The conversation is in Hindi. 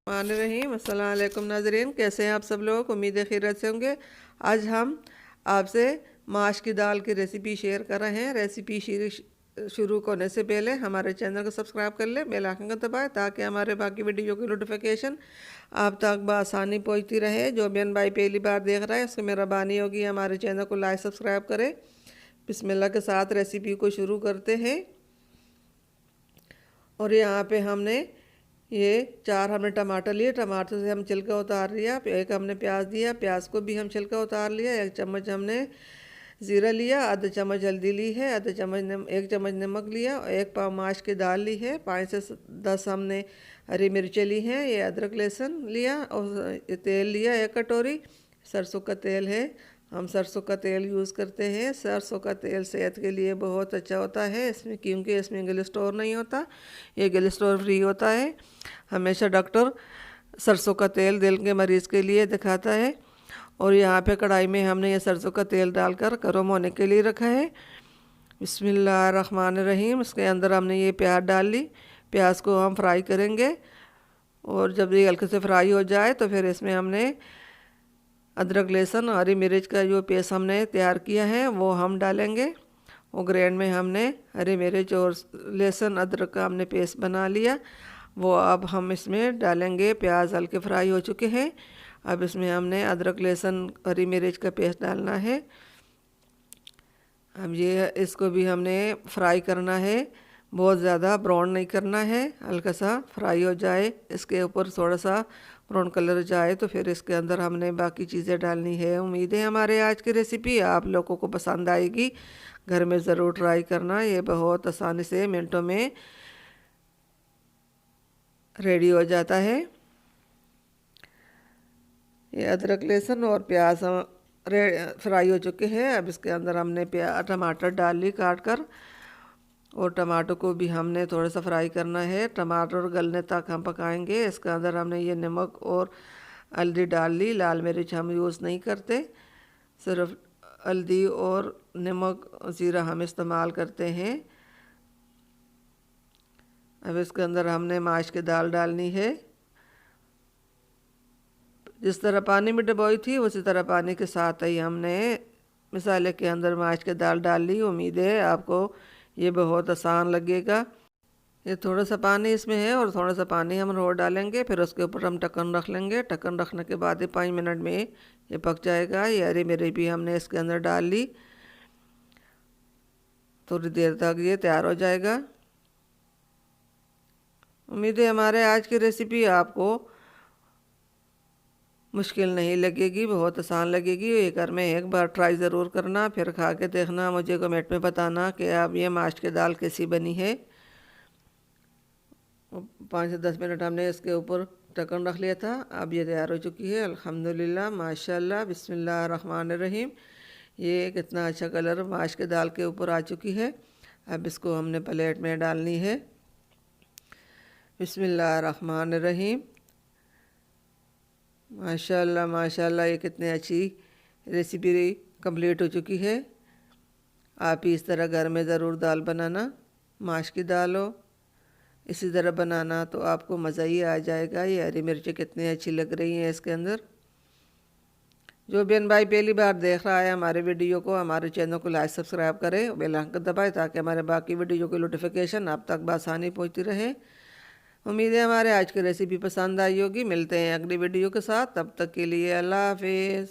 रहीम अस्सलाम वालेकुम नाज़रीन, कैसे हैं आप सब लोग। उम्मीद है खैरियत से होंगे। आज हम आपसे माश की दाल की रेसिपी शेयर कर रहे हैं। रेसिपी शुरू करने से पहले हमारे चैनल को सब्सक्राइब कर लें, बेल आइकन को दबाएं ताकि हमारे बाकी वीडियो की नोटिफिकेशन आप तक बआसानी पहुंचती रहे। जो बहन भाई पहली बार देख रहा है उसको मेहरबानी होगी हमारे चैनल को लाइक सब्सक्राइब करें। बिस्मिल्लाह के साथ रेसिपी को शुरू करते हैं। और यहाँ पे हमने ये 4 हमने टमाटर लिए, टमाटर से हम छिलका उतार लिया। एक हमने प्याज दिया, प्याज को भी हम छिलका उतार लिया। 1 चम्मच हमने ज़ीरा लिया, आधा चम्मच हल्दी ली है, आधा चम्मच 1 चम्मच नमक लिया और 1 पाव माश की दाल ली है। 5 से 10 हमने हरी मिर्चें ली हैं। ये अदरक लहसुन लिया और तेल लिया 1 कटोरी। सरसों का तेल है, हम सरसों का तेल यूज़ करते हैं। सरसों का तेल सेहत के लिए बहुत अच्छा होता है इसमें, क्योंकि इसमें कोलेस्ट्रॉल नहीं होता, ये कोलेस्ट्रॉल फ्री होता है। हमेशा डॉक्टर सरसों का तेल दिल के मरीज़ के लिए दिखाता है। और यहाँ पे कढ़ाई में हमने ये सरसों का तेल डालकर गर्म होने के लिए रखा है। बिस्मिल्लाहिर्रहमानिर्रहीम। इसके अंदर हमने ये प्याज डाल ली। प्याज को हम फ्राई करेंगे और जब ये हल्के से फ्राई हो जाए तो फिर इसमें हमने अदरक लहसुन और हरी मिर्च का जो पेस्ट हमने तैयार किया है वो हम डालेंगे। वो ग्राइंड में हमने हरी मिर्च और लहसुन अदरक का हमने पेस्ट बना लिया, वो अब हम इसमें डालेंगे। प्याज हल्के फ्राई हो चुके हैं, अब इसमें हमने अदरक लहसुन हरी मिर्च का पेस्ट डालना है। अब ये इसको भी हमने फ्राई करना है, बहुत ज़्यादा ब्राउन नहीं करना है, हल्का सा फ्राई हो जाए, इसके ऊपर थोड़ा सा ब्राउन कलर जाए तो फिर इसके अंदर हमने बाकी चीज़ें डालनी है। उम्मीद है हमारे आज की रेसिपी आप लोगों को पसंद आएगी। घर में ज़रूर ट्राई करना, ये बहुत आसानी से मिनटों में रेडी हो जाता है। ये अदरक लहसुन और प्याज फ्राई हो चुके हैं। अब इसके अंदर हमने टमाटर डाल ली काट कर, और टमाटर को भी हमने थोड़ा सा फ्राई करना है, टमाटर गलने तक हम पकाएंगे। इसके अंदर हमने ये नमक और हल्दी डाल ली, लाल मिर्च हम यूज़ नहीं करते, सिर्फ हल्दी और नमक ज़ीरा हम इस्तेमाल करते हैं। अब इसके अंदर हमने माश की दाल डालनी है। जिस तरह पानी में डबोई थी उसी तरह पानी के साथ ही हमने मसाले के अंदर माश की दाल डाल ली। उम्मीद है आपको ये बहुत आसान लगेगा। ये थोड़ा सा पानी इसमें है और थोड़ा सा पानी हम और डालेंगे, फिर उसके ऊपर हम ढक्कन रख लेंगे। ढक्कन रखने के बाद ही 5 मिनट में ये पक जाएगा। ये हरी मिर्च भी हमने इसके अंदर डाल ली, थोड़ी देर तक ये तैयार हो जाएगा। उम्मीद है हमारे आज की रेसिपी आपको मुश्किल नहीं लगेगी, बहुत आसान लगेगी। ये घर में एक बार ट्राई ज़रूर करना, फिर खा के देखना, मुझे कमेंट में बताना कि आप ये माश की दाल कैसी बनी है। 5 से 10 मिनट हमने इसके ऊपर ढक्कन रख लिया था। अब ये तैयार हो चुकी है अल्हम्दुलिल्लाह, माशाल्लाह, बिस्मिल्लाहिर्रहमानिर्रहीम। ये कितना अच्छा कलर माश की दाल के ऊपर आ चुकी है। अब इसको हमने प्लेट में डालनी है। बिस्मिल्लाहिर्रहमानिर्रहीम। माशाल्लाह माशाल्लाह, ये कितनी अच्छी रेसिपी कंप्लीट हो चुकी है। आप ही इस तरह घर में ज़रूर दाल बनाना, माश की दाल हो इसी तरह बनाना तो आपको मज़ा ही आ जाएगा। ये हरी मिर्ची कितनी अच्छी लग रही हैं इसके अंदर। जो बहन भाई पहली बार देख रहा है हमारे वीडियो को, हमारे चैनल को लाइक सब्सक्राइब करें, बेल आइकन दबाएं ताकि हमारे बाकी वीडियो की नोटिफिकेशन आप तक बआसानी पहुँचती रहे। उम्मीद है हमारे आज की रेसिपी पसंद आई होगी। मिलते हैं अगली वीडियो के साथ, तब तक के लिए अल्लाह हाफिज़।